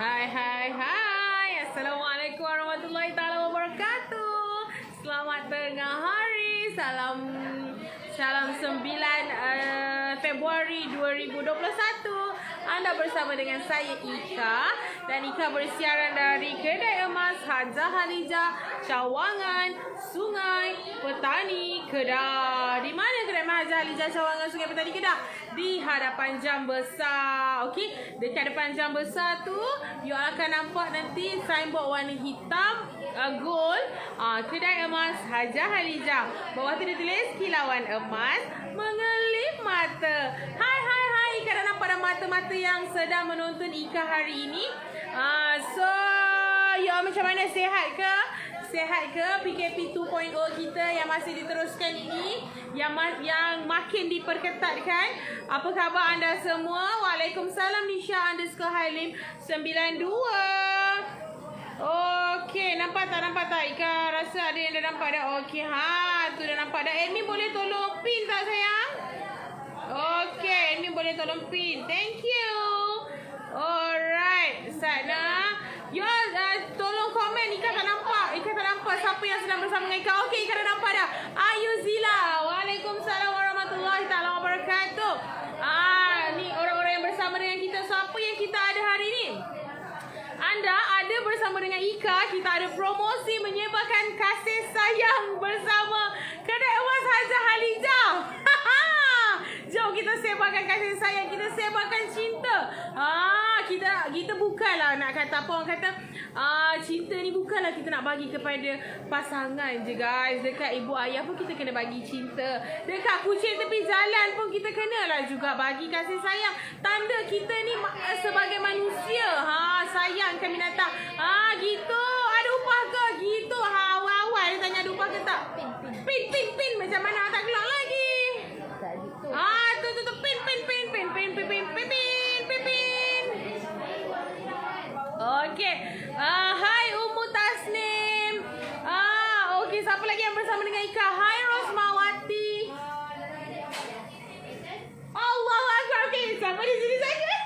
Hai. Assalamualaikum warahmatullahi taala wabarakatuh. Selamat tengah hari. Salam 9 Februari 2021. Anda bersama dengan saya Ika, dan Ika bersiaran dari Kedai Emas Hajah Halijah, Cawangan, Sungai Petani, Kedah. Di mana Kedai Emas Hajah Halijah, Cawangan, Sungai Petani, Kedah? Di hadapan Jam Besar. Okey, dekat depan Jam Besar tu you akan nampak nanti signboard warna hitam gold, Kedai Emas Hajah Halijah. Bawah tu dia tulis kilauan emas mengelip mata. Hai, Ika dah nampak dah mata-mata yang sedang menonton Ika hari ini. So you all macam mana, sihat ke? Sihat ke? PKP 2.0 kita yang masih diteruskan ini, yang makin diperketatkan. Apa khabar anda semua? Waalaikumsalam. Nisha _Halim 92. Okey, nampak tak Ika? Rasa ada yang dah nampak dah. Okey, tu dah nampak dah. Admin boleh tolong pin tak sayang? Okey, admin boleh tolong pin. Thank you. Alright, sana. You tolong komen. Ika tak nampak siapa yang sedang bersama dengan Ika. Okey, Ika dah nampak dah. Ayu Zila. Waalaikumsalam warahmatullahi taala wabarakatuh. Ni orang-orang yang bersama dengan kita. Siapa yang kita ada hari ni? Anda ada bersama dengan Ika. Kita ada promosi menyebarkan kasih sayang bersama Kedai Emas Hajah Halijah. Jom kita sebarkan kasih sayang, kita sebarkan cinta. Kita bukanlah nak kata apa orang kata, cinta ni bukanlah kita nak bagi kepada pasangan je guys. Dekat ibu ayah pun kita kena bagi cinta. Dekat kucing tepi jalan pun kita kenalah juga bagi kasih sayang. Tanda kita ni sebagai manusia, sayangkan binatang. Gitu. Ada upah ke? Gitu. Awal-awal dia tanya ada upah ke tak? Pin. Macam mana tak keluar lagi? Tu pin. Okey. Hai Ummu Tasnim. Okey, siapa lagi yang bersama dengan Ika? Hai Rosmawati. Allahu Akbar. Okey, siapa di sini saja?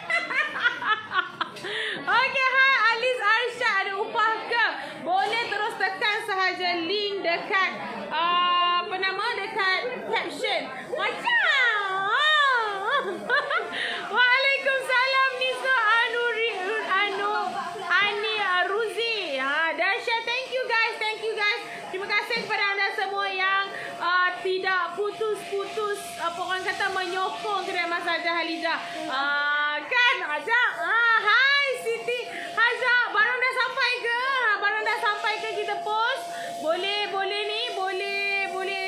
Okey, hai Aliz Arsyad, ada upah ke? Boleh terus tekan sahaja link dekat dekat caption. Macam Waalaikumsalam Nisa Ani Ruzi. Dahsyat. Thank you guys. Terima kasih kepada anda semua yang tidak putus-putus orang kata menyokong Kedai Emas Hajah Halijah. Kan Ajak? Hai Siti Hajah, barang dah sampai ke? Barang dah sampai ke kita post? Boleh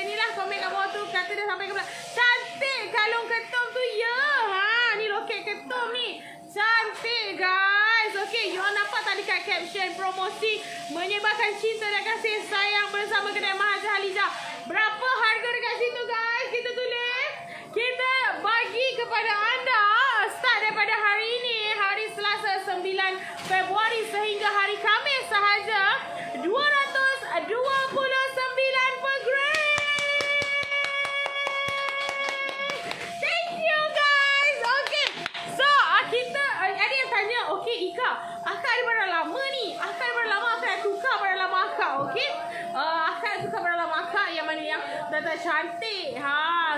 ni lah komen kat bawah tu kata dah sampai ke belakang. Cantik kalung ketum tu ya. Ni loket ketum ni. Cantik guys. Okey, you all nampak tadi kat caption promosi menyebarkan cinta dan kasih sayang bersama Kedai Emas Hajah Halijah. Berapa harga dekat situ guys? Kita tulis. Kita bagi kepada anda start daripada hari ini, hari Selasa 9 Februari sehingga hari Khamis sahaja, 229 per gram. Thank you guys. Okay, so kita ada yang tanya, okay Ika, akak ada berapa lama ni? Akak ada berapa lama? Akak tukar berapa lama akak? Okay, akak tukar berapa lama akak yang mana yang dah cantik.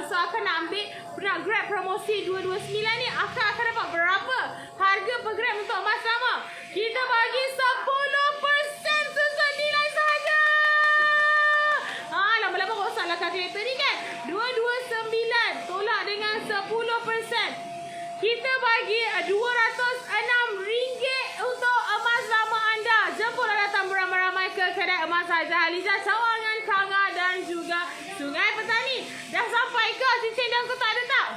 So akak nak grab promosi 229 ni, akak akan dapat berapa harga per gram untuk emas lama? Kita bagi 10% susut nilai sahaja. Lama-lama rosaklah kalkulator ni kan. 229 tolak dengan 10%. Kita bagi RM206 untuk emas lama anda. Jemputlah datang beramai-ramai ke Kedai Emas Hajah Halijah, Cawangan, Kanga dan juga Sungai Petani. Dah sampai ke cincin daun ketuk ada tak?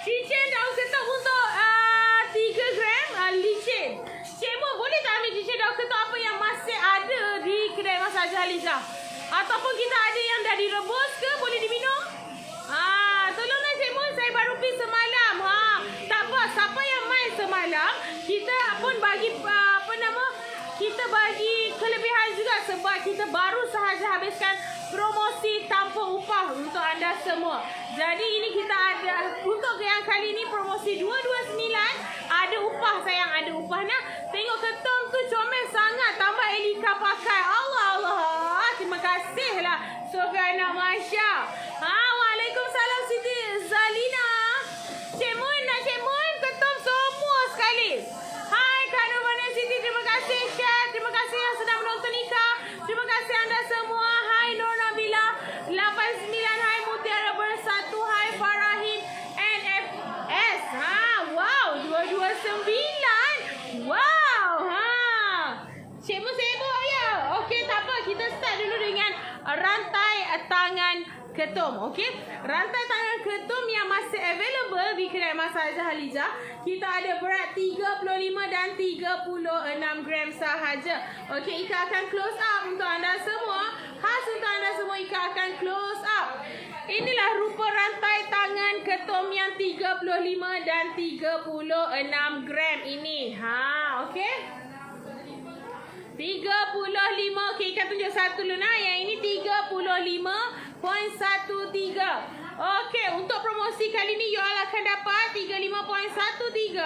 Cincin daun ketuk untuk 3 gram licin. Cik Mun, boleh tak ambil cincin daun ketuk apa yang masih ada di Kedai Emas Hajah Halijah? Ataupun kita ada yang dah direbus ke, boleh diminum? Tolonglah Cik Mun, saya baru pergi semalam. Tak apa, siapa yang main semalam, kita pun bagi kita bagi kelebihan juga sebab kita baru sahaja habiskan promosi tanpa upah untuk anda semua. Jadi ini kita ada untuk yang kali ini promosi 229 ada upah sayang, ada upah nak. ketum tu comel sangat. Tambah Elika pakai. Allah Allah. Terima kasih lah Sofiana Masya. Waalaikumsalam Siti Zalina. Cik Mun, ketum semua sekali. Hai Kak Nurmana Siti, terima kasih share. Terima kasih yang sedang menonton Ika. Terima kasih anda semua. Hai Nur Nabila 89. Hai Mutiara Bersatu. Hai Farahin NFS. Wow 229. Wow. Cik Mun sibuk ya. Okey, tak apa, kita start dulu dengan rantai tangan ketum. Okey, rantai tangan ketum yang masih available di kedai Masak Halijah. Kita ada berat 35 dan 36 gram sahaja. Okey, Ika akan close up untuk anda semua. Khas untuk anda semua, Ika akan close up. Inilah rupa rantai tangan ketum yang 35 dan 36 gram ini. Okey. 35. Okey, Ika tunjuk satu dulu nah. Yang ini 35.13. Okey, untuk promosi kali ni you all akan dapat 35.13.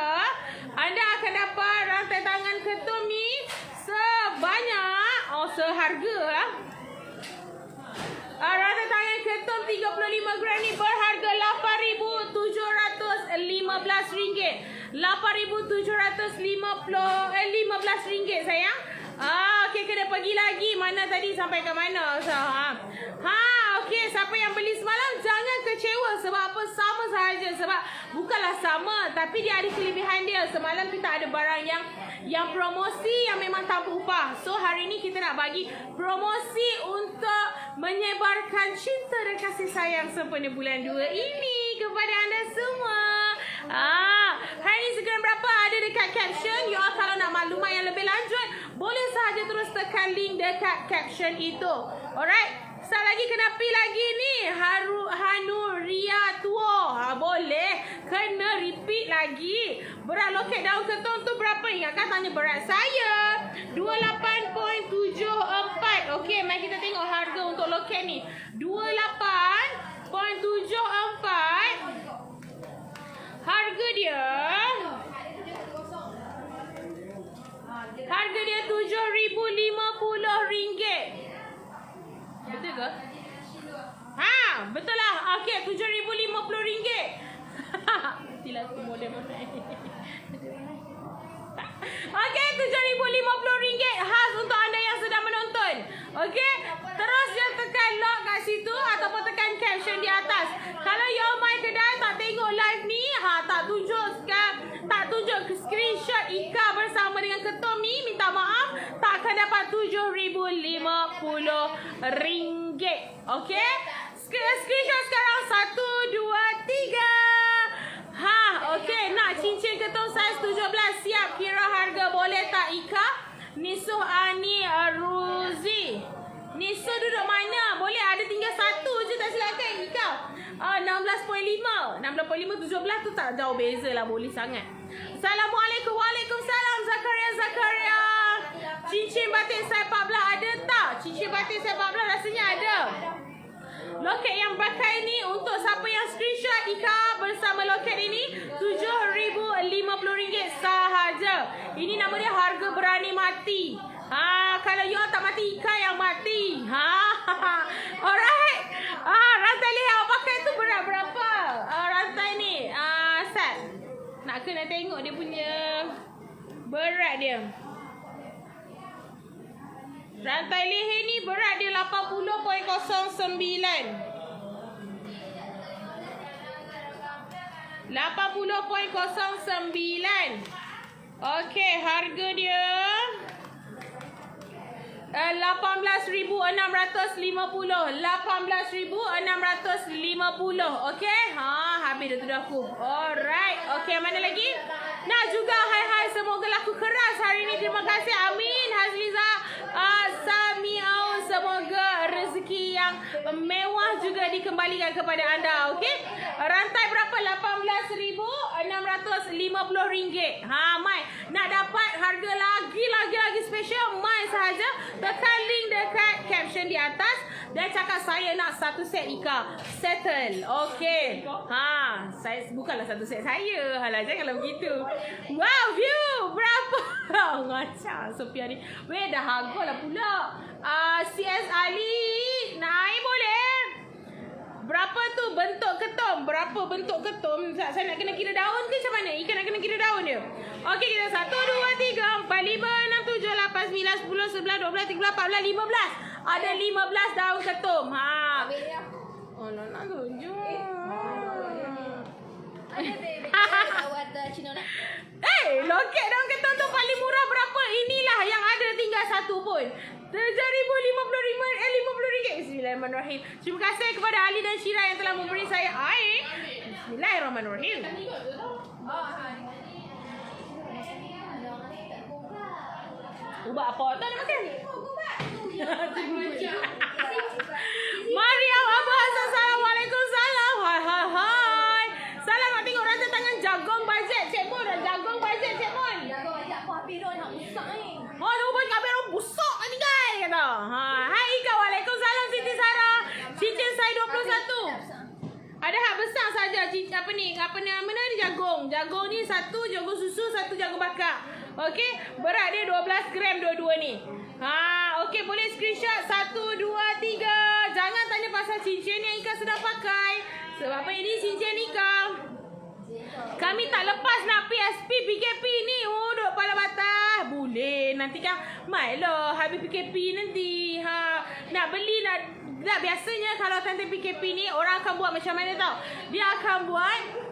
Anda akan dapat rantai tangan ketum ni sebanyak seharga rantai tangan ketum 35 gram ni berharga RM8,715. RM8,715 sayang. Okey, kena pergi lagi. Mana tadi sampai ke mana? Okey, siapa yang beli semalam jangan kecewa. Sebab apa? Sama sahaja. Sebab bukanlah sama, tapi dia ada kelebihan dia. Semalam kita ada barang yang promosi yang memang tanpa upah. So hari ni kita nak bagi promosi untuk menyebarkan cinta dan kasih sayang sempena bulan 2 ini kepada anda semua. Hari ni Instagram berapa ada dekat caption. You all kalau nak maklumat yang lebih lanjut, boleh sahaja terus tekan link dekat caption itu. Alright. Sekali lagi kena pi lagi ni. Hanuria Tua. Boleh. Kena repeat lagi. Berat loket daun ketum tu berapa? Ingatkan tanya berat saya. 28.74. Okey, mari kita tengok harga untuk loket ni. 28.74. Harga dia RM7,050. Betul ke? Betul lah. Okey, RM7,050. Mestilah aku model mana. Okey, RM7,050 khas untuk anda yang sedang menonton. Okey, terus je tekan lock kat situ ataupun tekan caption di atas. Kalau you main kedai tak tengok live ni, tak tunjuk screenshot Ika bersama dengan ketum ni, minta maaf, tak akan dapat RM7,050. Okey? Screenshot sekarang 1, 2, 3. Okey, nak cincin ketum saiz 17 siap. Kira harga boleh tak Ika? Nisuh Ani Ruzi. Nisuh duduk mana? Boleh, ada tinggal satu je, tak silakan Ika. 16.5. 16.5 17 tu tak jauh beza lah, boleh sangat. Assalamualaikum. Waalaikumsalam Zakaria. Cincin batik saiz 14 ada tak? Cincin batik saiz 14 rasanya ada. Loket yang pakai ni untuk siapa yang screenshot Ika bersama loket ini RM7,050 sahaja. Ini nama dia harga berani mati. Kalau you tak mati, Ika yang mati. Alright. Rantai leher awak pakai tu berat berapa? Rantai ni Sat. Nak kena tengok dia punya berat dia. Rantai leher ni berat dia 80.09. 80.09. Okey, harga dia RM18,650. 18,650. Okey? Habis dah tu dah aku. Alright. Okey, mana lagi? Nak juga hai semoga laku keras hari ni. Terima kasih. Amin. Hazliza Samiaun, semoga rezeki yang mewah juga dikembalikan kepada anda. Okey? Rantai berapa? RM18,650. Mai. Nak dapat harga lagi special, mai sahaja tekan link dekat caption di atas dan cakap saya nak satu set Ika. Settle. Okey. Saya bukanlah satu set saya. Halah, janganlah begitu. Wow, view berapa? Ngacak Sophia ni. Weh, dah harga lah pula. CS Ali, naik boleh? Berapa tu bentuk ketum? Berapa bentuk ketum? Saya nak kena kira daun ke macam mana? Ikan nak kena kira daun dia. Okey, kita 1, 2, 3, 4, 5, 6, 7, 8, 9, 10, 11, 12, 13, 14, 15. Ada 15 daun ketum. Ha. Oh, nak tunjuk. Loket daun ketum tu paling murah berapa? Inilah yang ada tinggal satu pun. RM3,055. Bismillahirrahmanirrahim. Terima kasih kepada Ali dan Syira yang telah memberi saya air. Bismillahirrahmanirrahim. Ubat apa tu nak makan? Mariam Abbas, Assalamualaikum. Salam. Hai. Salam nak tengok rasa tangan jagung bajet Cik Mon. Jagung bajet Cik Mon. Jagung bajet aku habis dah nak busak ni. Oh, nak buat kat orang busuk kan tinggal kata. Hai Ika, Waalaikumsalam Siti Sarah. Cincin saya 21. Ada hak besar saja apa nama ni jagung. Jagung ni satu jagung susu, satu jagung bakar. Okey, berat dia 12 gram dua-dua ni. Okey, boleh screenshot 1 2 3. Jangan tanya pasal cincin yang Ika sedang pakai. Sebab apa ini cincin Ika. Kami tak lepas nak PSP PKP ni. Duduk kepala batas. Boleh. Nanti kan mai lah habis PKP nanti. Nak beli nak biasanya kalau time PKP ni orang akan buat macam mana tau. Dia akan buat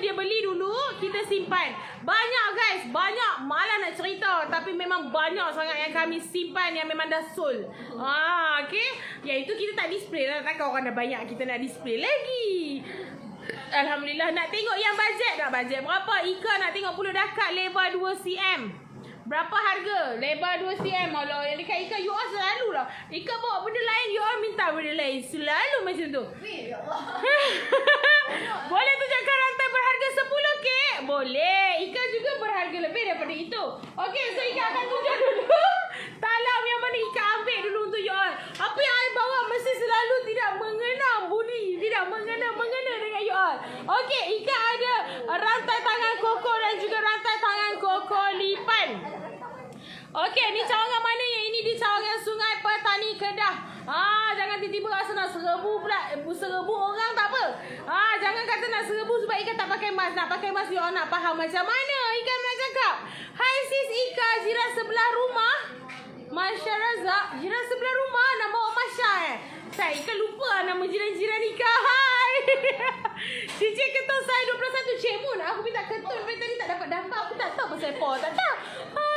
dia beli dulu, kita simpan. Banyak guys, banyak. Malah nak cerita, tapi memang banyak sangat yang kami simpan yang memang dah sold. Okey. Iaitu kita tak display lah. Takkan orang dah banyak kita nak display lagi. Alhamdulillah. Nak tengok yang bajet tak? Bajet berapa? Ika nak tengok puluh dakat lebar 2 cm. Berapa harga? Lebar 2 cm. Alah, yang dekat Ika, you all selalu lah. Ika bawa benda lain, you all minta benda lain. Selalu macam tu. Boleh tunjukkan rantai berharga 10K? Boleh. Ika juga berharga lebih daripada itu. Okey, so Ika akan tunjuk dulu talam yang mana Ika ambil dulu untuk you all. Apa yang I bawa mesti selalu tidak mengena budi. Tidak mengena dengan you all. Okey, Ika ada rantai tangan koko dan juga rantai tangan koko lipan. Okey, ni cawangan mana yang ini di cawangan Sungai Petani Kedah. Jangan tiba-tiba rasa nak serbu pula. Serbu orang tak apa. Jangan kata nak serbu sebab Ika tak pakai mask. Nak pakai mask, you all nak faham macam mana Ika nak cakap. Hai sis Ika, jiran sebelah rumah. Masya Razak, jiran sebelah rumah nama Masya Saya Ika lupa nama jiran-jiran Ika. Hai. Cincin ketul saya 21 Cik Mun. Aku minta ketul tapi tadi tak dapat. Aku tak tahu pasal apa. Tak tahu.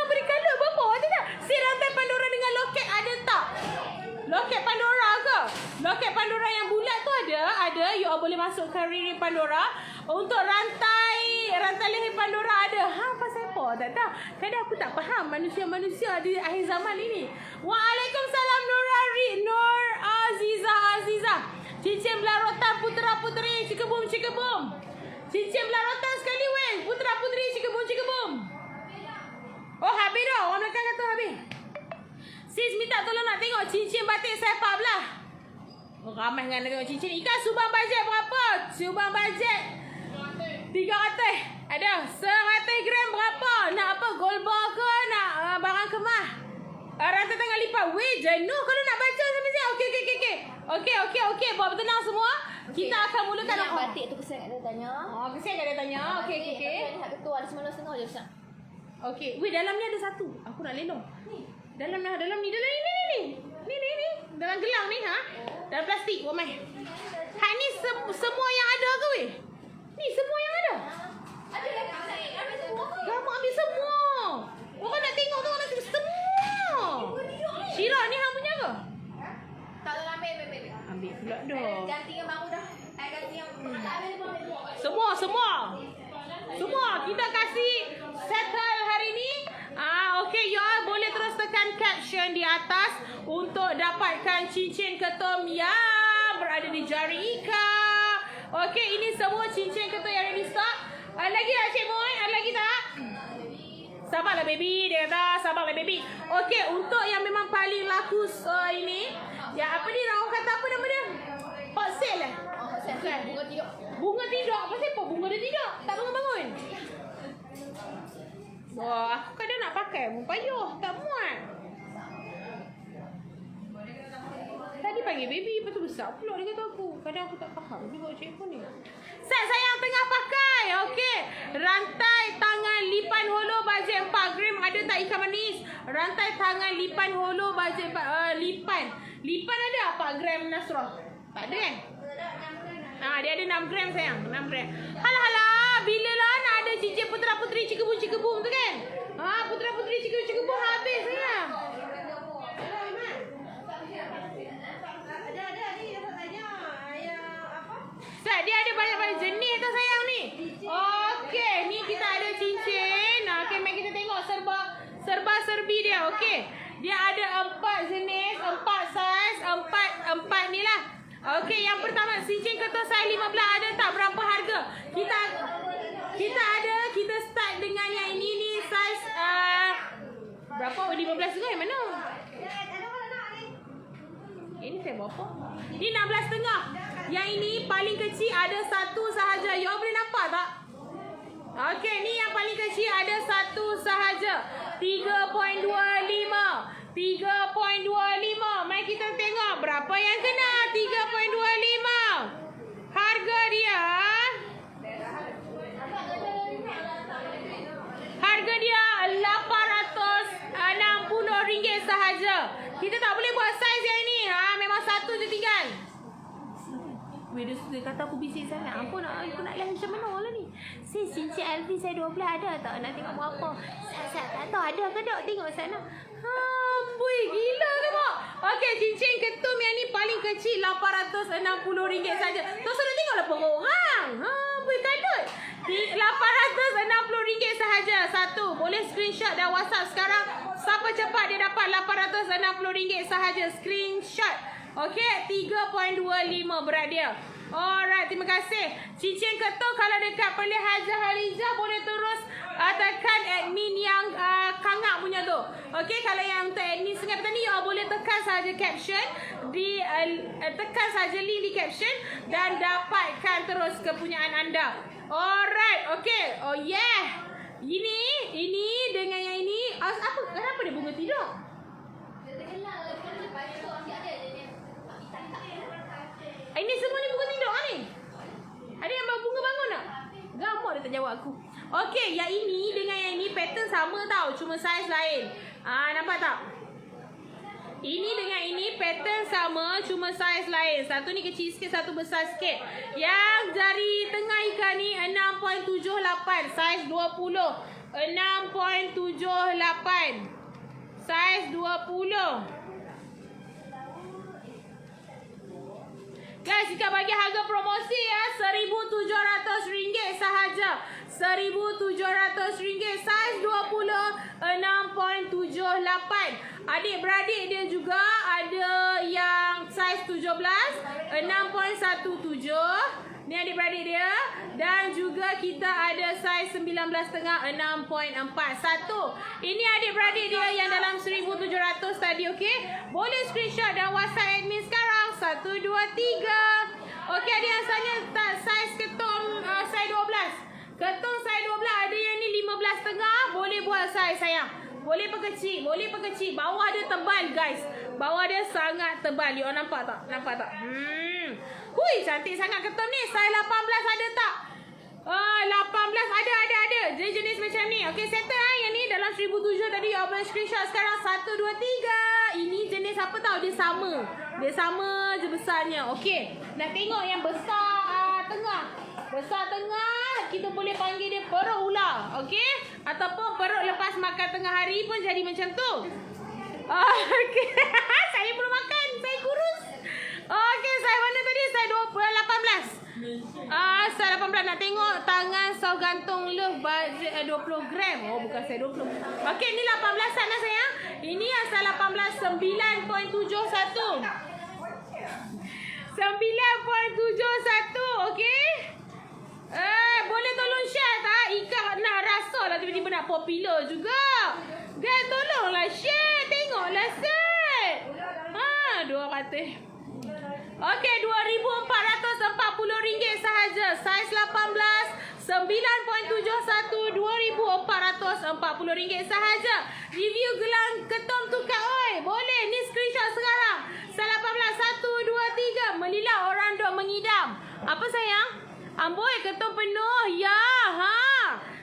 Beri color berapa? Tak. Si rantai Pandora dengan loket ada tak? Loket Pandora ke? Loket Pandora yang bulat tu ada. You all boleh masukkan ring Pandora. Untuk rantai leher Pandora ada. Pasal apa? Tak tahu. Kadang aku tak faham manusia-manusia di akhir zaman ini. Waalaikumsalam Nur Aziza. Cincin belah rotan putera-puteri cikebum. Cincin belah rotan sekali weh. Putera-puteri cikebum. Oh, habis dah. Orang belakang kata habis. Sis minta tolong nak tengok cincin batik sepak belah. Ramai dengan nak tengok cincin. Ika, subang bajet berapa? Subang bajet 300. Ada 100 gram berapa? Nak apa? Gold bar ke? Nak barang kemah? Rantai tangan lipat. Weh, jenuh kalau nak baca sampai sini. Okey. Buat bertenang semua. Kita akan mulakan. Yang batik tu kesian kat dia tanya. Kesian kat dia tanya. Okey. Ada hak ketua ada 9.5 je besar. Okey. Weh, dalam ni ada satu. Aku nak lelong. Dalam ni. Ni. Dalam gelang ni Dalam plastik. Mai. Ni semua yang ada ke weh? Ni semua yang ada. Ada ambil semua. Lama ambil semua. Orang nak tengok tu, orang nak tengok semua. Syira ni hang punya ke? Tak nak ambil. Ambil pula dah. Ganti yang baru dah. Ganti yang Semua kita kasih settle hari ni. Okey, you all boleh terus tekan caption di atas untuk dapatkan cincin ketum yang berada di jari Ika. Okey, ini semua cincin ketum yang ada di stok. Lagi tak Cik Moy? Ada lagi tak? Sabarlah baby, dia kata sabarlah baby. Okey, untuk yang memang paling laku ini, ya apa ni orang kata apa nama dia? Hot sale lah. Bunga tidur. Pasal apa bunga dia tidur? Tak bangun-bangun. Wah, aku kadang nak nak pakai pun payuh. Tak muat. Tadi panggil baby, lepas tu besar pula dia kata aku. Kadang aku tak faham juga cik pun ni. Set sayang tengah pakai. Okey. Rantai tangan lipan holo bajet 4 gram. Ada tak ikan manis? Rantai tangan lipan holo bajet lipan. Lipan ada 4 gram Nasrah? Tak ada kan? Dia ada 6 gram sayang. 6 gram. Halah. Bila lah nak ada cincin putera-puteri cikgu-cikgu tu kan? Putera-puteri cikgu-cikgu habis sayang. Set, dia ada banyak-banyak jenis tau sayang ni. Okey, ni kita ada cincin. Okey, mari kita tengok serba-serbi dia. Okey. Dia ada 4 jenis, 4 saiz, 4 ni lah. Okey, yang pertama cincin ketul saiz 15 ada tak? Berapa harga? Kita start dengan yang ini ni saiz berapa? 15 juga yang mana? Ini saya berapa? Ini 16.5. Yang ini paling kecil ada satu sahaja. You boleh nampak tak? Okey, ni yang paling kecil ada satu sahaja. 3.25. 3.25. Mari kita tengok berapa yang kena. 3.25. Harga dia. Harga dia RM860 sahaja. Kita tak boleh buat saiz yang ini. Memang satu je tinggal. Dia kata aku bisik sangat. Aku nak lihat macam mana lah ni. Sis, cincin LV saya 12 ada tak? Nak tengok berapa? Saya tak tahu ada ke tak? Tengok sana. Amboi, gila tengok. Okey, cincin ketum yang ni paling kecil RM860 saja. Tu sudah tengoklah orang. Amboi, kadut. RM860 sahaja satu. Boleh screenshot dan WhatsApp sekarang. Siapa cepat dia dapat RM860 sahaja. Screenshot. Okey, 3.25 berat dia. Alright, terima kasih. Cincin ketul kalau dekat Perlis Hajah Harijah boleh terus tekan admin yang kangak punya tu. Okey, kalau yang untuk admin Sungai Petani, boleh tekan saja caption di tekan saja link di caption dan dapatkan terus kepunyaan anda. Alright, okey. Oh yeah. Ini dengan yang ini. Apa? Kenapa dia bunga tidur? Ini semua ni bunga tidur ni. Ada yang bunga bangun tak? Gambar dia tak jawab aku. Okey, yang ini dengan yang ini pattern sama tau, cuma saiz lain. Nampak tak? Ini dengan ini pattern sama, cuma saiz lain. Satu ni kecil sikit, satu besar sikit. Yang jari tengah ikan ni 6.78, saiz 20. 6.78. Saiz 20. Guys, jika bagi harga promosi RM1,700 sahaja. RM1,700, saiz 20, 6.78. Adik-beradik dia juga ada yang saiz 17, 6.17. Ni adik-beradik dia. Dan juga kita ada saiz 19.5, 6.41. Ini adik-beradik dia yang dalam 1,700 tadi, okey? Boleh screenshot dan WhatsApp admin sekarang. 1, 2, 3. Okey, ada yang tanya saiz ketung saiz 12. Ketung saiz 12 ada yang ni 15.5. Boleh buat saiz sayang. Boleh perkecil, Bawah dia tebal guys. Bawah dia sangat tebal. You nampak tak? Hui, cantik sangat ketum ni. Saiz 18 ada tak? 18 ada. Jenis macam ni. Okey, settle yang ni dalam 1,700 tadi. You boleh screenshot sekarang. 1, 2, 3. Ini jenis apa tau? Dia sama je besarnya. Okey. Nak tengok yang besar tengah. Besar tengah, kita boleh panggil dia perut ular. Okey? Ataupun perut lepas makan tengah hari pun jadi macam tu. Okey. Saya belum makan. Saya kurus. Okey, saya mana tadi? Saya 18. Saya 18. Nak tengok tangan saw gantung love bajet 20 gram. Oh, bukan saya 20. Okey, ni 18-an lah sayang. Ini yang saya 18, 9.71. 9.71. Okey? Boleh tolong share tak? Ika nak rasa lah tiba-tiba nak popular juga. Dan tolonglah share. Tengoklah set. 200. Okey, RM2,440 sahaja. Saiz 18, RM9.71, RM2,440 sahaja. Review gelang ketum tukar oi. Boleh ni screenshot sekarang. Saiz 18, 1, 2, 3. Melilah orang dok mengidam. Apa sayang? Amboi, ketum penuh. Ya,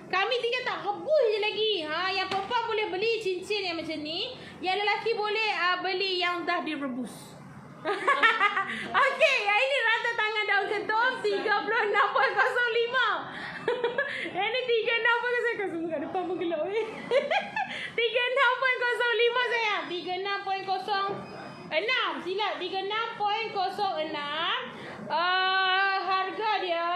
kami tinggal tak rebus je lagi. Yang perempuan boleh beli cincin yang macam ni. Yang lelaki boleh beli yang dah direbus. Okey, yang ini rantai tangan daun ketum 36.05. Yang ni 36.05. Semua kat depan pun gelap 36.05 sayang. 36.06. Silap, 36.06. Harga dia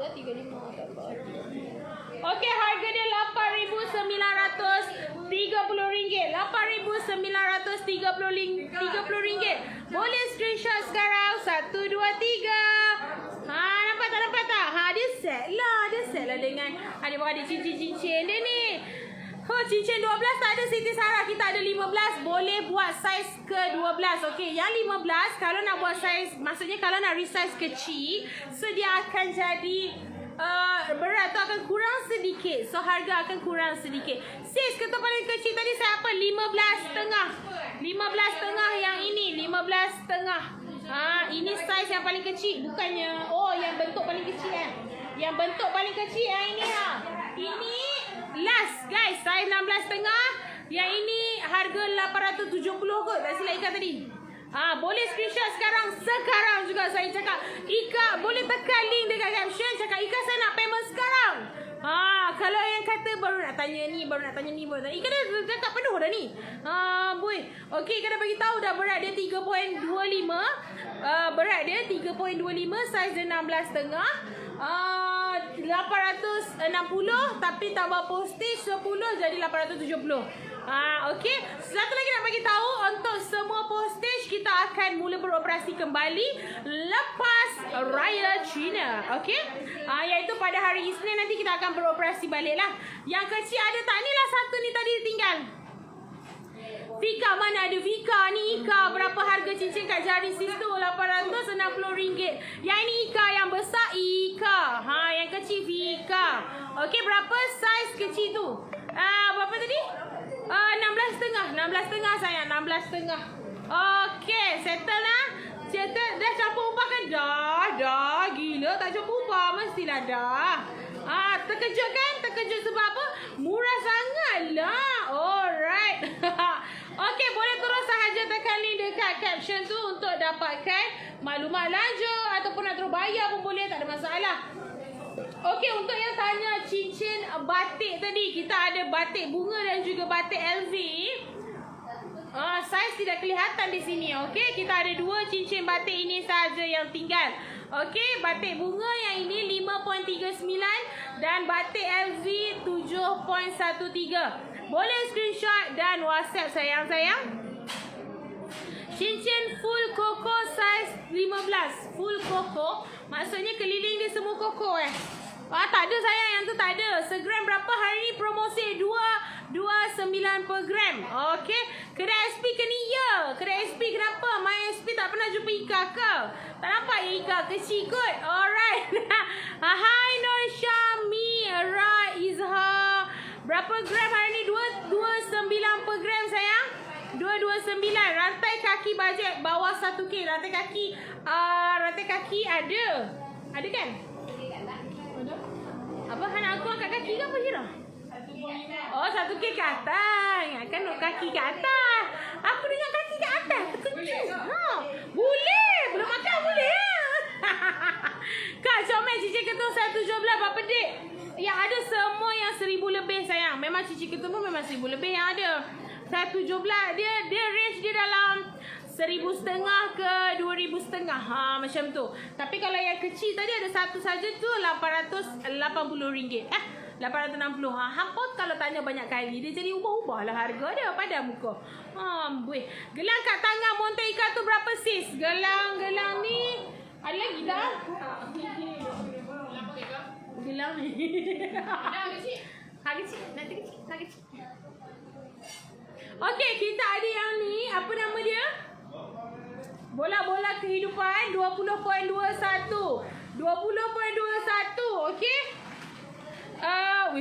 335 tak apa. Okey, harga dia RM8,930. RM8,930. Boleh screenshot sekarang. 1, 2, 3. Nampak tak? Dia set lah dengan adik-beradik cincin-cincin dia ni. Cincin 12 tak ada Siti Sarah. Kita ada 15. Boleh buat saiz ke 12. Okey, yang 15 kalau nak buat saiz, maksudnya kalau nak resize kecil, dia akan jadi berat tu akan kurang sedikit. So harga akan kurang sedikit. Sis, ketum paling kecil tadi saya apa? 15.5. 15.5 yang ini. 15.5. Ini saiz yang paling kecil. Bukannya yang bentuk paling kecil Yang bentuk paling kecil yang ini Ini last guys, saiz 16.5. Yang ini harga 870 kot. Tak silap Ika tadi. Boleh screenshot sekarang juga saya cakap. Ika boleh tekan link dekat caption, cakap Ika saya nak payment sekarang. Kalau yang kata baru nak tanya ni, Ika dah cakap penuh dah ni. Boy. Okey, Ika dah bagi tahu dah berat dia 3.25. Berat dia 3.25, saiz dia 16.5. 860 tapi tambah postage 10 jadi 870. Okey. Satu lagi nak bagi tahu, untuk semua postage kita akan mula beroperasi kembali lepas Raya Cina. Okey. Iaitu pada hari Isnin nanti kita akan beroperasi baliklah. Yang kecil ada tak? Inilah satu ni tadi tinggal. Vika, mana ada Vika? Ni Ika. Berapa harga cincin kat jari sis tu? RM860. Yang ini Ika. Yang besar Ika. Yang kecil Vika. Okey, berapa saiz kecil tu? Berapa tadi? 16.5. 16.5 sayang. 16.5. Okey, settle lah. Settle. Dah campur upah kan? Dah. Gila, tak campur upah. Mestilah dah. Terkejut kan? Terkejut sebab apa? Murah sangat lah. Alright. Okey, boleh terus sahaja tekan link dekat caption tu untuk dapatkan maklumat lanjut ataupun nak terus bayar pun boleh, tak ada masalah. Okey, untuk yang tanya cincin batik tadi, kita ada batik bunga dan juga batik LV. Saiz tidak kelihatan di sini. Okey, kita ada dua cincin batik ini saja yang tinggal. Okey, batik bunga yang ini 5.39 dan batik LV 7.13. Boleh screenshot dan WhatsApp sayang-sayang. Cincin full koko saiz 15. Full koko maksudnya keliling dia semua koko tak ada sayang, yang tu tak ada. Segram berapa hari ni promosi? 2.9 per gram. Okey. Kedai SP ke ni? Ya. Kedai SP kenapa? My SP tak pernah jumpa Ika ke? Tak nampak ya Ika? Kecil kot. Alright. Hai Nur Syami, Ra Izha. Berapa gram hari ni? 229 per gram sayang. 229. Rantai kaki bajet bawah 1K. Rantai kaki ada. Ada kan? Ada. Apa? Anak aku angkat kaki ke apa Hira? 1K ke atas. Kan kaki ke atas. Aku dengan kaki ke atas. Terkejut. Boleh. Belum makan boleh. Kak comel cincin ketum 117 berapa dik? Yang ada semua yang 1,000 lebih sayang. Memang cincin ketum pun memang 1,000 lebih yang ada. 117 dia range dia dalam 1,500 ke 2,500 macam tu. Tapi kalau yang kecil tadi ada satu saja tu RM880. 860. Hampa kalau tanya banyak kali dia jadi ubah-ubah lah harga dia pada muka. Amboi. Gelang kat tangan Monteika tu berapa sis? Gelang ni ada lagi tak? Gelang ni. Harga kecil. Nanti kecil. Harga kecil. Okey, kita ada yang ni. Apa nama dia? Bola-bola kehidupan 20.21. 20.21. Okey.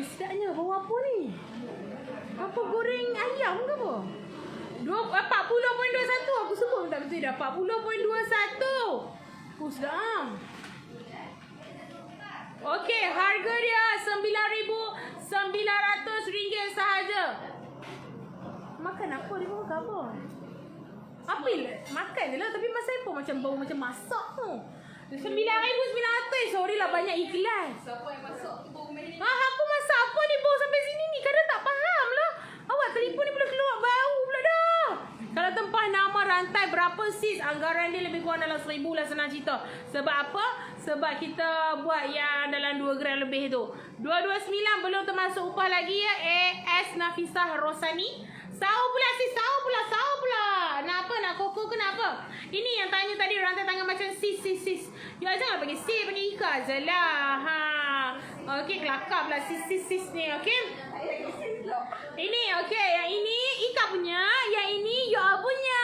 Sedapnya bau apa ni? Apa goreng ayam ke apa? 40.21. Aku sebut tak betul dah. 40.21. Sedap. Okey, harga dia RM9,900 sahaja. Makan apa dia makan apa? Apa lah? Makan je lah. Tapi masa apa macam bau macam masak tu. RM9,900. Sorry lah banyak iklan. Siapa yang masak tu bau ni? Aku masak apa ni bau sampai sini ni? Kadang tak faham lah. Awak telefon ni pula keluar bau pula dah. Kalau tempah nama rantai berapa sis? Anggaran dia lebih kurang dalam 1,000 lah senang cerita. Sebab apa? Sebab kita buat yang dalam 2 gram lebih tu. 229 belum termasuk upah lagi ya. AS Nafisah Rosani. Sahur pula sis, sahur pula. Nak apa? Nak koko ke nak apa? Ini yang tanya tadi rantai tangan macam sis. Ya jangan bagi sis, bagi Ika je lah. Okey, kelakar pula sis ni, okey? Ini okey, yang ini Ika punya, yang ini Yoa punya.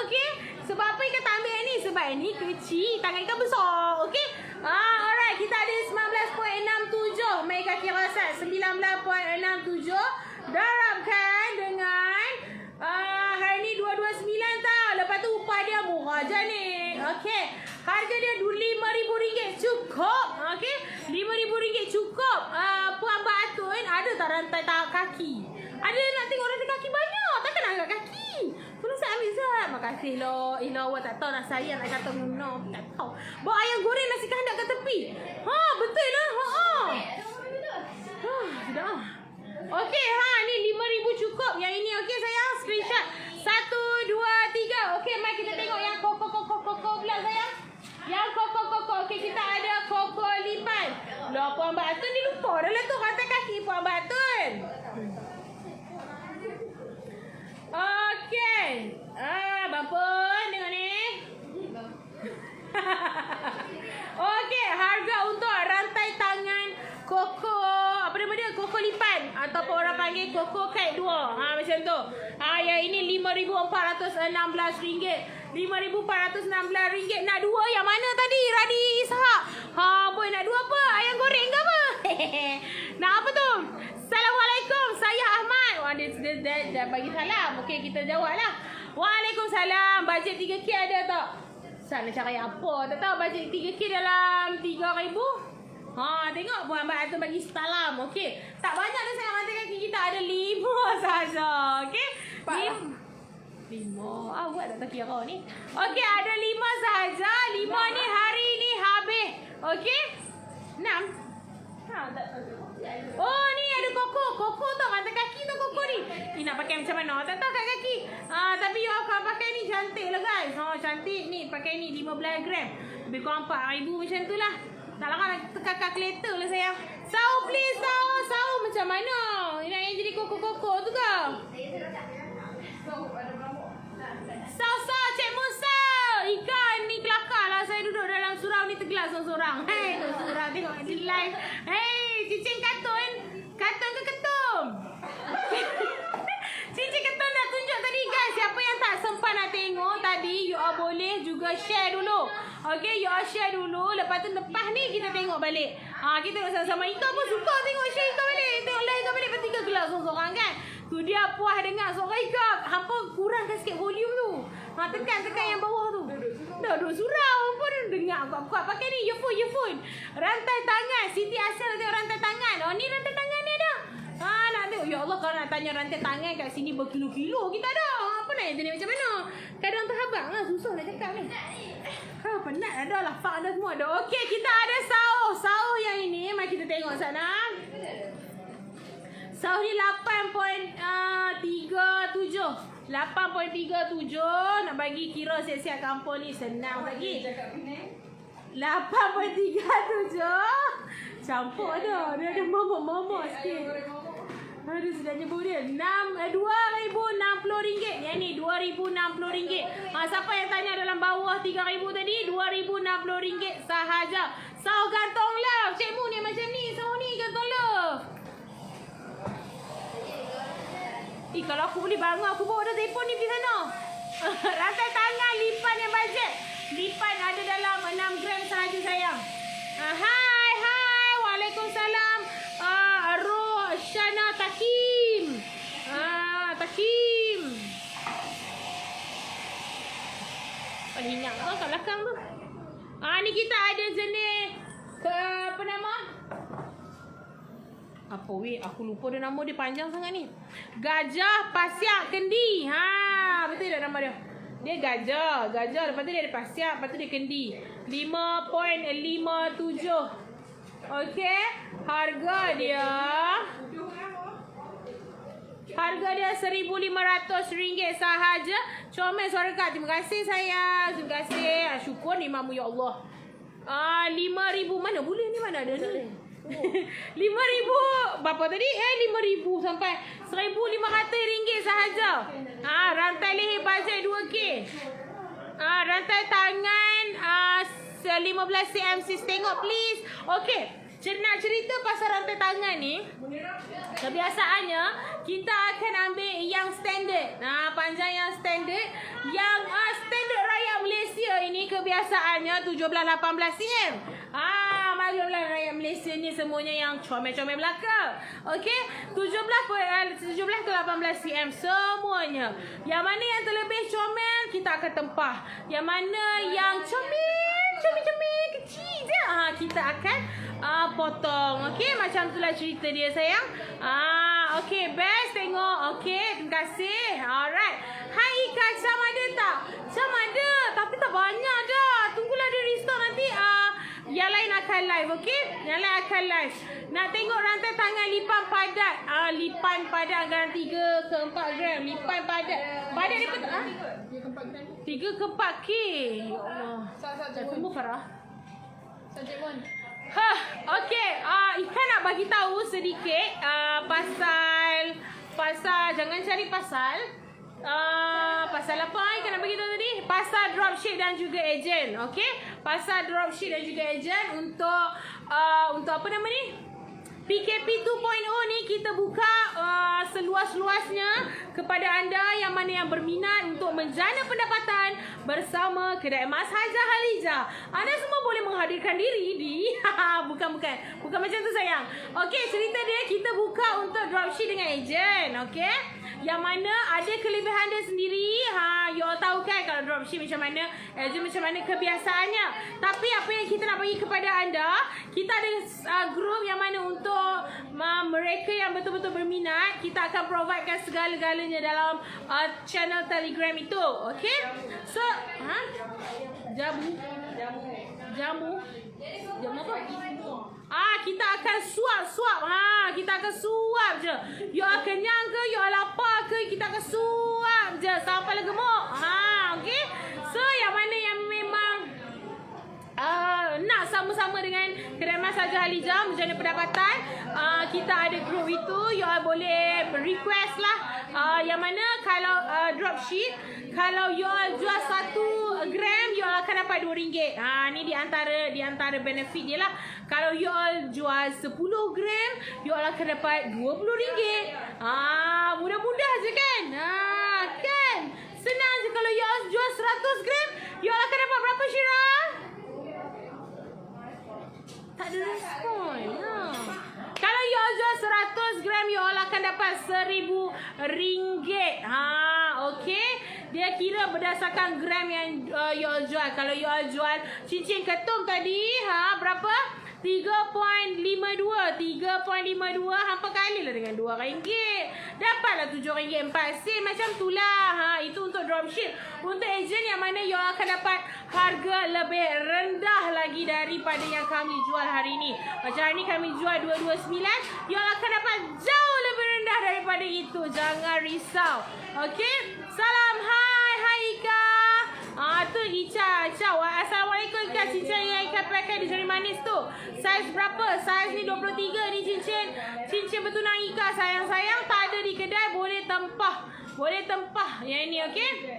Okey? Sebab apa Ika tak ambil yang ni? Sebab yang ni kecil, tangan Ika besar. Okey? Alright, kita ada 19.67. Mari kaki rasa 19.67. Darabkan dengan hari ni 229 tau. Lepas tu upah dia murah je ni. Okey. Harga dia RM5,000 cukup. Okey. RM5,000 cukup. Puan Mbak Atun ada tak rantai kaki? Ada nak tengok rantai kaki banyak. Takkan nak angkat kaki. Tolong saya ambil Zat. Makasih loh. Awak tak tahu nak sayang nak kata guna. Tak tahu. Bawa ayam goreng nasi kandak kat tepi. Betul lah. Sudah. Okey, ni RM5,000 cukup. Yang ini okey sayang. Screenshot. 1, 2, 3. Okey, mari kita tengok yang koko pula sayang. Yang koko. Okey, kita ada koko lipan. Loh, Puan Mbak Atun dia lupa dah letak rantai kaki Puan Mbak Atun. Okey. Bampun tengok ni. Okey, harga untuk rantai tangan koko, apa nama dia? Koko lipan ataupun orang panggil koko kat 2. Macam tu. Yang ini RM5,416. RM5,416. Nak 2 yang mana tadi? Radi Ishak. Boy nak 2 apa? Ayam goreng ke apa? Nak apa tu? Assalamualaikum. Saya Ahmad. Dia bagi salam. Okey, kita jawab lah. Waalaikumsalam. Bajet 3K ada tak? Saya nak cari apa? Tak tahu bajet 3K dalam 3,000. Tengok Puan Mbak Atun bagi salam. Okey. Tak banyak dah sayang rantai kaki kita. Ada 5 saja. Okey. 5. Awak tak kira ni. Okey, ada 5 sahaja. 5 ni hari ni habis. Okey. 6. Ni ada koko. Koko tu rantai kaki tu koko ni. Ni nak pakai macam mana? Tak tahu kat kaki. Tapi you akan pakai ni cantik lah guys. Cantik ni. Pakai ni 15 gram. Lebih kurang 4,000 macam tu lah. Tak lah nak tekan kalkulator lah sayang. Sahur please, sahur macam mana? Nak yang jadi koko-koko tu ke? Sahur, Cik Musa. Ikan ni kelakar lah. Saya duduk dalam surau ni tergelar seorang-seorang. Surau tengok di live. Cicing Katun. Katun ke ketum? Cicing Katun dah tunjuk tadi guys. Siapa yang tak sempat nak tengok tadi, you all boleh juga share dulu. Okay, you all share dulu. Lepas tu lepas ni kita tengok balik. Kita tengok sama-sama. Ika pun suka tengok share Ika balik. Tengok live Ika balik. Lepas 3 gelas seorang-seorang kan. Tu dia puas dengar suara Ika. Hampa kurangkan sikit volume tu. Tekan yang bawah tu. Duduk surau pun dengar kuat-kuat. Pakai ni earphone. Rantai tangan. Siti Asal nak tengok rantai tangan. Ni rantai tangan ni ada. Nak tengok. Ya Allah, kalau nak tanya rantai tangan kat sini berkilo-kilo kita ada. Apa nak jenis macam mana? Kadang terhabang lah. Susah nak cakap ni. Penat ada lah. Fak dah semua ada. Okey, kita ada sahur. Sahur yang ini. Mari kita tengok sana. Sahur ni 8.37. 8.37. Nak bagi kira siap-siap kampung ni senang lagi. 8.37. Campur ada. Dia ada momok-momok sikit. Aduh, sedapnya bau dia. RM2,060. Yang ni RM2,060. Siapa yang tanya dalam bawah 3,000 tadi, RM2,060 sahaja. Sahur gantong love. Cik Mu ni macam ni. Sahur ni gantong love. Kalau aku boleh bangun, aku bawa dah telefon ni pergi sana. Rantai tangan lipan yang bajet. Lipan ada dalam 6 gram sahaja sayang. Hai. Waalaikumsalam. Roshana Takim. Takim. Hinyak tu kat belakang tu. Ni kita ada jenis apa nama? Apa weh? Aku lupa dah nama dia, panjang sangat ni. Gajah Pasiak Kendi. Betul tak nama dia? Dia gajah. Lepas tu dia ada pasiak. Lepas tu dia kendi. 5.57. Okey. Harga dia RM1,500 sahaja. Comel suara Kak. Terima kasih sayang. Terima kasih. Syukur ni mamu ya Allah. 5,000. Mana boleh ni? Mana ada ni? 5,000. Berapa tadi? 5,000 sampai RM1,500 sahaja. Rantai leher bajet 2K. Rantai tangan 15 cm sis, tengok please. Okey, nak cerita pasal rantai tangan ni. Kebiasaannya kita akan ambil yang standard. Panjang yang standard. Yang standard rakyat Malaysia ini kebiasaannya 17-18 cm. Maklumlah rakyat Malaysia ni semuanya yang comel-comel belaka. Okey, 17 ke 18 cm semuanya. Yang mana yang terlebih comel kita akan tempah. Yang mana yang comel kecil je, kita akan potong. Okey, macam itulah cerita dia sayang. Okey, best tengok. Okey, terima kasih. Alright. Hai Ika, Cam ada tak? Cam ada, tapi tak banyak dah. Tunggulah dia restock nanti. Yang lain akan live, okey? Yang lain akan live. Nak tengok rantai tangan lipan padat. Lipan padat garanti 3 ke 4 gram. Lipan padat. Padat dia betul? 3 ke 4K. Ya Allah. Tunggu Farah. Subject 1. Okey. Ika nak bagi tahu sedikit pasal jangan cari pasal. Pasal apa Ika nak bagi tahu tadi? Pasal dropship dan juga ejen. Okey? Pasal dropship dan juga ejen untuk apa nama ni? PKP 2.0 ni kita buka seluas-luasnya kepada anda yang mana yang berminat untuk menjana pendapatan bersama kedai emas Hajah Halijah. Anda semua boleh menghadirkan diri di bukan macam tu sayang. Okey, cerita dia kita buka untuk dropship dengan ejen, okey? Yang mana ada kelebihan dia sendiri. You all tahu kan kalau dropship macam mana, ejen macam mana kebiasaannya. Tapi apa yang kita nak bagi kepada anda, kita ada group yang mana untuk mereka yang betul-betul berminat, kita akan providekan segala-galanya dalam channel Telegram itu. Okay? So, Jamu apa? Kita akan suap. Kita akan suap je. You all kenyang ke, you all lapar ke, kita akan suap je sampai lah gemuk. Okay? So, yang mana yang memang nak sama-sama dengan kedai emas Hajah Halijah menjana pendapatan, kita ada group itu. You all boleh request lah. Yang mana kalau dropship, kalau you all jual 1 gram, you all akan dapat RM2. Ni di antara benefit dia lah. Kalau you all jual 10 gram, you all akan dapat RM20. Mudah-mudah je kan? Kan? Senang je. Kalau you all jual 100 gram, you all akan dapat berapa, Syira? Tak ada respon. Kalau you all jual 100 gram, you all akan dapat RM1,000. Okey. Dia kira berdasarkan gram yang you all jual. Kalau you all jual cincin ketum tadi, berapa? 3.52. Hampa kali lah dengan RM2. Dapatlah RM7.4. Macam tu lah. Itu untuk dropship. Untuk ejen yang mana you akan dapat harga lebih rendah lagi daripada yang kami jual hari ini. Macam hari ni kami jual 229. You akan dapat jauh lebih rendah daripada itu. Jangan risau. Okey. Salam. Hai Ika. Tu Ica. Assalamualaikum Ika. Cincin yang Ika pakai di jari manis tu. Saiz berapa? Saiz ni 23 ni cincin bertunang Ika. Sayang-sayang tak ada di kedai. Boleh tempah yang ni, okey?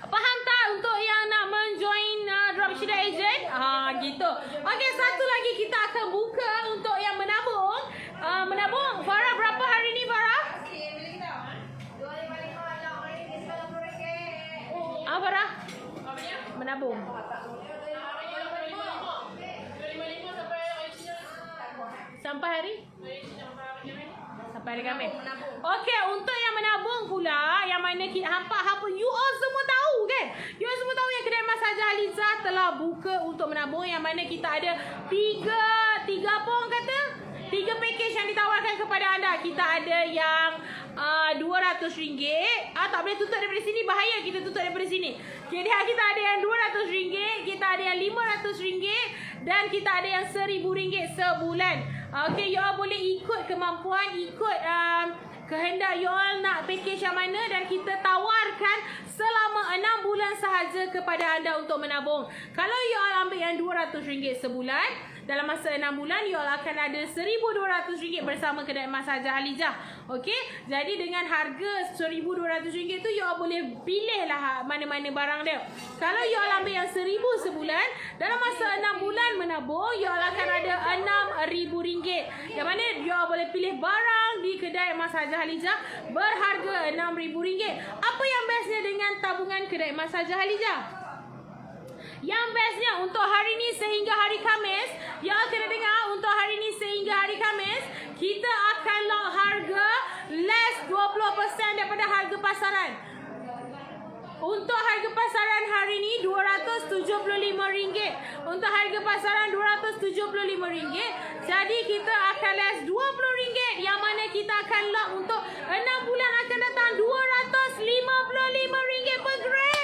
Faham tak untuk yang nak menjoin dropship agent? Gitu. Okey, satu lagi kita akan buka untuk yang menabung. Farah berapa hari ni Farah? menabung? Sampai hari? Sampai hari Khamis. Okey, untuk yang menabung pula, yang mana kita hampa you all semua tahu kan? You all semua tahu yang kedai emas Haji Halizah telah buka untuk menabung, yang mana kita ada tiga apa orang kata? 3 package yang ditawarkan kepada anda. Kita ada yang RM200. Tak boleh tutup daripada sini, bahaya kita tutup daripada sini. Jadi kita ada yang RM200, kita ada yang RM500 dan kita ada yang RM1,000 sebulan. Okey, you all boleh ikut kemampuan, ikut kehendak you all nak package yang mana, dan kita tawarkan selama 6 bulan sahaja kepada anda untuk menabung. Kalau you all ambil yang RM200 sebulan, dalam masa 6 bulan you all akan ada RM1,200 bersama kedai emas Haji Halizah. Okey, jadi dengan harga RM1,200 tu you all boleh pilih lah mana-mana barang dia. Kalau you all ambil yang RM1,000 sebulan, dalam masa 6 bulan menabung, you all akan ada RM6,000, yang mana you all boleh pilih barang di kedai emas Haji Halizah berharga RM6,000. Apa yang bestnya dengan tabungan kedai emas Haji Halizah? Yang bestnya untuk hari ni sehingga hari Khamis, you all kena dengar, untuk hari ni sehingga hari Khamis, kita akan lock harga less 20% daripada harga pasaran. Untuk harga pasaran hari ni RM275. Untuk harga pasaran RM275. Jadi kita akan less RM20, yang mana kita akan lock untuk 6 bulan akan datang RM255 per gram.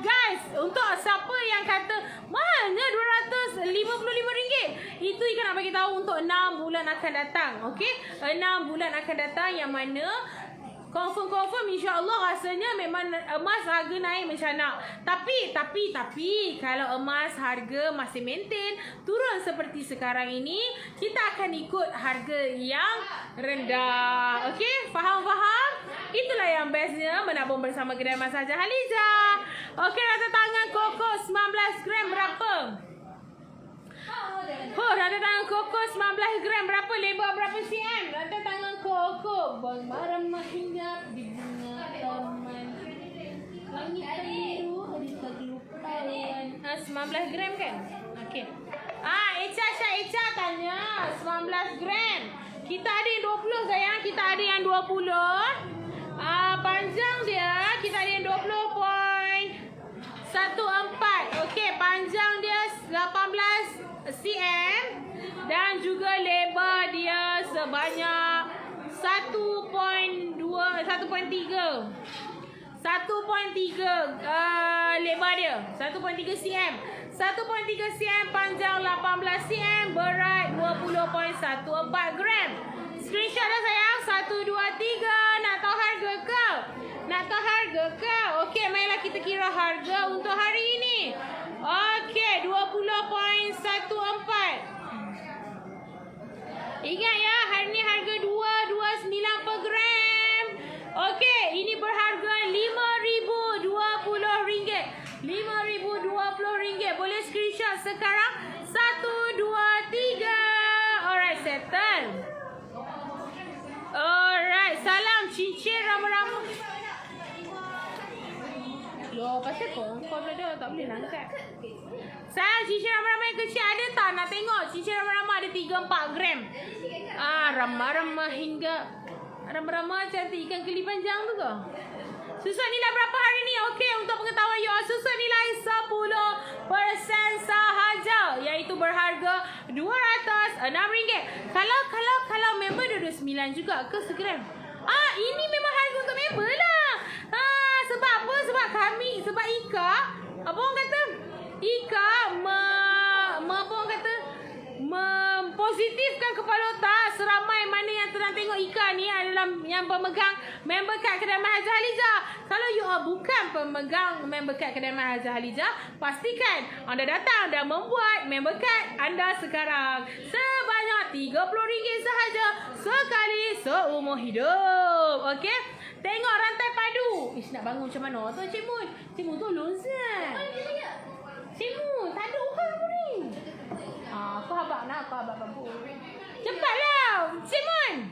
Guys, untuk siapa yang kata mahalnya RM255, itu ikan nak bagi tahu untuk 6 bulan akan datang. Okey, 6 bulan akan datang, yang mana confirm insya-Allah rasanya memang emas harga naik macam nak. Tapi kalau emas harga masih maintain turun seperti sekarang ini, kita akan ikut harga yang rendah. Okey, faham? Itulah yang bestnya menabung bersama kedai emas Haji Halizah. Okey, rata tangan koko 19 gram berapa? Rata tangan koko 19 gram berapa? Lebar berapa cm? Rata tangan koko Bang Marama hinggap di bunga taman, langit biru di kegelupaan. 19 gram kan? Okey. Echa tanya 19 gram. Kita ada yang 20 sayang, kita ada yang 20. Panjang dia kita ada yang 20.14. Okey, panjang dia 18 cm dan juga lebar dia sebanyak 1.3 lebar dia 1.3 cm, 1.3 cm, panjang 18 cm, berat 20.14 gram. Screenshot dah sayang. 1, 2, 3. Nak tahu harga ke? Okey, mainlah kita kira harga untuk hari ini. Okey, 20.14. Ingat ya, hari ni harga 229 per gram. Okey, ini berharga RM5,020. RM5,020. Boleh screenshot sekarang. 1, 2, 3. Alright, settle. Alright, salam cincin rama-rama. Loh, pasal kau ada tak boleh angkat. Salam cincin rama-rama yang kecil ada tak? Nak tengok cincin rama-rama ada 3-4 gram. Rama-rama hingga rama-rama cantik ikan keli panjang tu ke? Susut nilai berapa hari ni? Okey, untuk pengetahuan you all, susut nilai 10% sahaja, iaitu berharga RM206. Kalau member 29 juga ke segram? Ini memang harga untuk member lah. Sebab apa? Sebab kami, sebab Ika, apa orang kata? Ika apa orang kata? Mempositifkan kepala otak seramai mana yang sedang tengok Ika ni adalah yang pemegang member kad kedai emas Haji Halizah. Kalau you all bukan pemegang member kad kedai emas Haji Halizah, pastikan anda datang dan membuat member kad anda sekarang. Sebanyak RM30 sahaja sekali seumur hidup. Okey? Tengok rantai padu. Nak bangun macam mana tu Cik Mun? Cik Mun tolong Zat. Cik Mun, tak ada orang apa ni? Aku habak babu. Cepatlah, Cik Mun.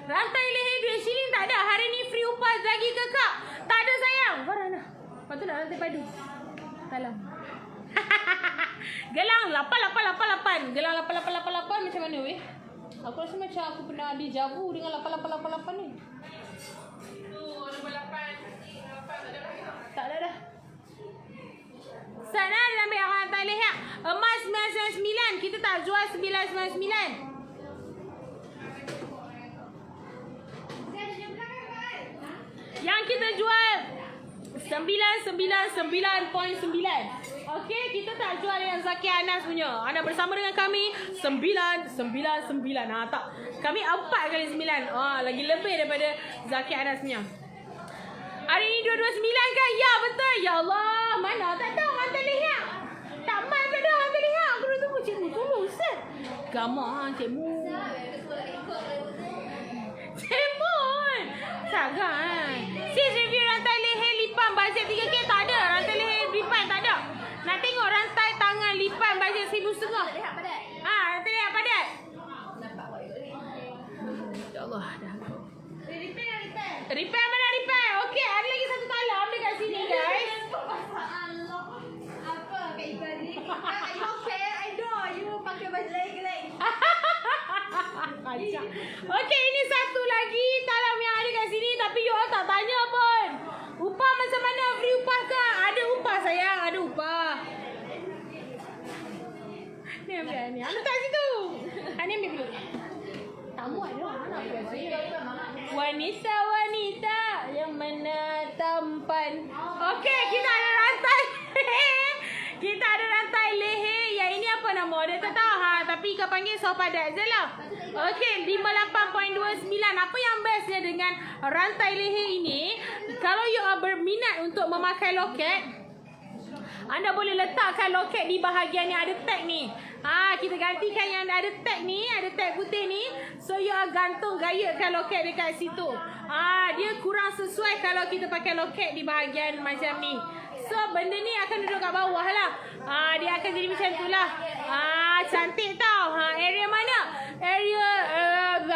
Rantai leher duit shilling tak ada. Hari ni free upah lagi ke kak? Tak ada sayang. Barana. Lepas tu nak rantai padu. Salam. Gelang 8888. Gelang 8888 macam mana weh? Aku rasa macam aku pernah dejavu dengan 8888 ni. Tak ada dah. Sana dia ambil rantai leher. Emas 999. Kita tak jual 999. Yang kita jual 999.9. Okey, kita tak jual yang Zaki Anas punya. Anda bersama dengan kami 999. Tak. Kami 4 kali 9. Lagi lebih daripada Zaki Anas punya. Hari ni 229 kan? Ya, betul. Ya Allah, mana tak tahu rantai leher. Tak mai tak ada rantai leher. Aku dah tunggu cikgu tolong Ustaz. Gamar cikgu. Cikgu. Sangat. Sis review rantai leher lipan bajet 3K tak ada. Rantai leher lipan tak ada. Nak tengok rantai tangan lipan bajet 1,500. Rantai leher padat. Ya Allah dah. Repair mana repair? Okey, ada lagi satu talam dekat sini guys. Apa Kak Ika ni? You okay? I know you pakai baju lain. Kacau. Okey, ini satu lagi talam yang ada kat sini tapi you all tak tanya pun. Upah macam mana? Free upah ke? Ada upah sayang, ada upah. Ni ambil ni. Anu kat situ. Ni ambil dulu. Tak muat dah. Mana ambil sini? Wanita-wanita yang mana tampan. Okey, kita ada rantai. Kita ada rantai leher. Yang ini apa nama dia tak tahu tapi kau panggil so padat je lah. Okey, 58.29. Apa yang bestnya dengan rantai leher ini? Kalau you berminat untuk memakai loket, anda boleh letakkan loket di bahagian yang ada tag ni. Kita gantikan yang ada tag ni, ada tag putih ni. So you gantung gayakan loket dekat situ. Dia kurang sesuai kalau kita pakai loket di bahagian macam ni. So benda ni akan duduk kat bawah lah. Dia akan jadi macam tu lah. Cantik tau. Area mana? Area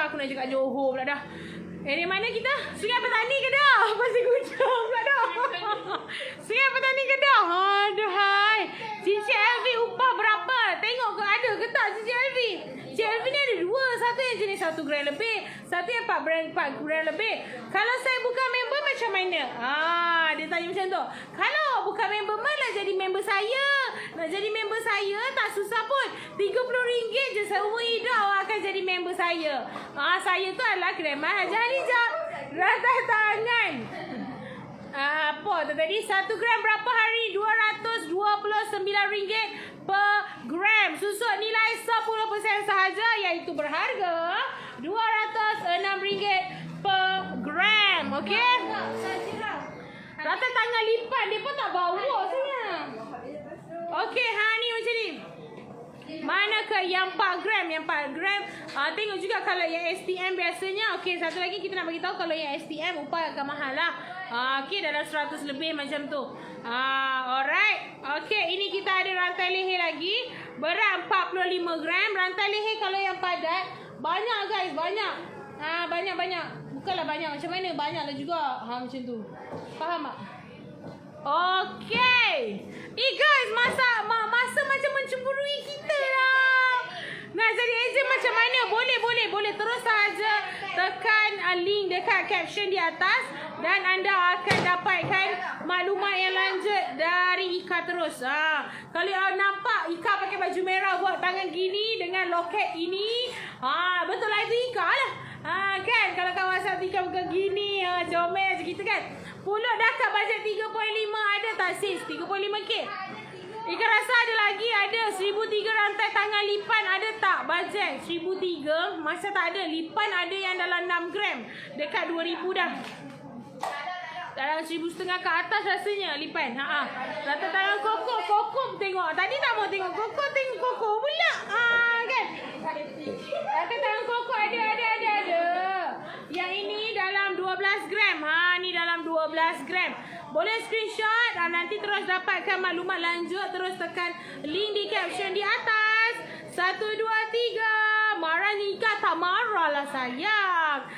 aku nak cakap Johor pula dah. Area mana kita? Sungai Petani Kedah. Pasir Gudang pula dah. Sungai Petani Kedah. Aduhai. Cincin LV upah berapa? Tengok ke ada ke tak cincin LV? Cincin LV ni ada dua. Satu yang jenis 1 gram lebih. Satu yang 4 gram lebih. Kalau saya bukan member macam mana? Dia tanya macam tu. Kalau bukan member malah jadi member saya. Nak jadi member saya tak susah pun. RM30 je seumur hidup akan jadi member saya. Saya tu adalah Kreman Haji Halijah. Rantai tangan. Apa tu tadi? 1 gram berapa hari? RM229 per gram. Susut nilai 10% sahaja iaitu berharga RM206 per gram. Okey? Rantai tangan lipat dia pun tak bawa sebenarnya. Okey, ni macam ni. Manakah yang 4 gram? Yang 4 gram tengok juga kalau yang STM biasanya. Okey, satu lagi kita nak bagi tahu kalau yang STM upah agak mahal lah. Okey, dalam 100 lebih macam tu. Alright. Okey, ini kita ada rantai leher lagi. Berat 45 gram. Rantai leher kalau yang padat banyak guys, banyak. Banyak-banyak. Bukanlah banyak macam mana, banyaklah juga. Macam tu. Faham tak? Okey. Guys, masa macam mencemburui kita lah. Nak jadi ejen macam mana? Boleh. Terus saja tekan link dekat caption di atas dan anda akan dapatkan maklumat yang lanjut dari Ika terus. Kalau nampak Ika pakai baju merah buat tangan gini dengan loket ini, betul lah itu Ika lah. Kan kalau kawan WhatsApp Ika bukan gini, comel macam kita kan. Pulut dah kat bajet 3.5 ada tak sis? 35k. Ika rasa ada lagi, ada 1,300 rantai tangan lipan, ada tak bajet 1,300? Masa tak ada, lipan ada yang dalam 6 gram dekat 2,000 dah. Dalam 1,500 ke atas rasanya lipan. Rantai tangan koko tengok. Tadi tak mau tengok koko, tengok koko pula. Kan? Rantai tangan koko ada. Yang ini dalam 12 gram. Ni dalam 12 gram. Boleh screenshot nanti terus dapatkan maklumat lanjut. Terus tekan link di caption di atas. 1, 2, 3. Marah Ika tak marah lah sayang.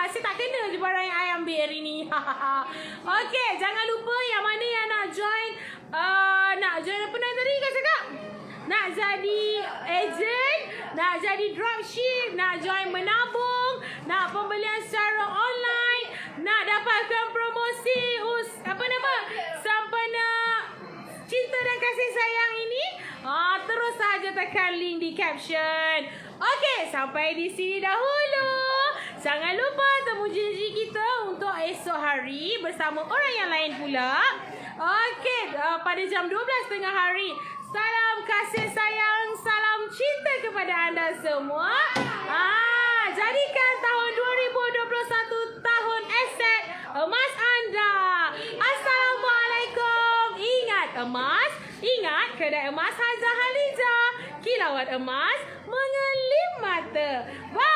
Asyik tak kena je barang yang I ambil hari ni. Okey, jangan lupa yang mana yang nak join apa nak tadi Kak cakap? Nak jadi agent, nak jadi dropship, nak join menabung, nak pembelian secara online, nak dapatkan promosi Sempena Cinta dan Kasih Sayang ini, terus saja tekan link di caption. Okey, sampai di sini dahulu. Jangan lupa temu janji kita untuk esok hari bersama orang yang lain pula. Okey, pada jam 12 tengah hari. Salam kasih sayang, salam cinta kepada anda semua. Jadikan tahun 2021 tahun aset emas anda. Assalamualaikum. Ingat emas, ingat kedai emas Hazah Haliza. Kilauan emas mengelim mata. Bye.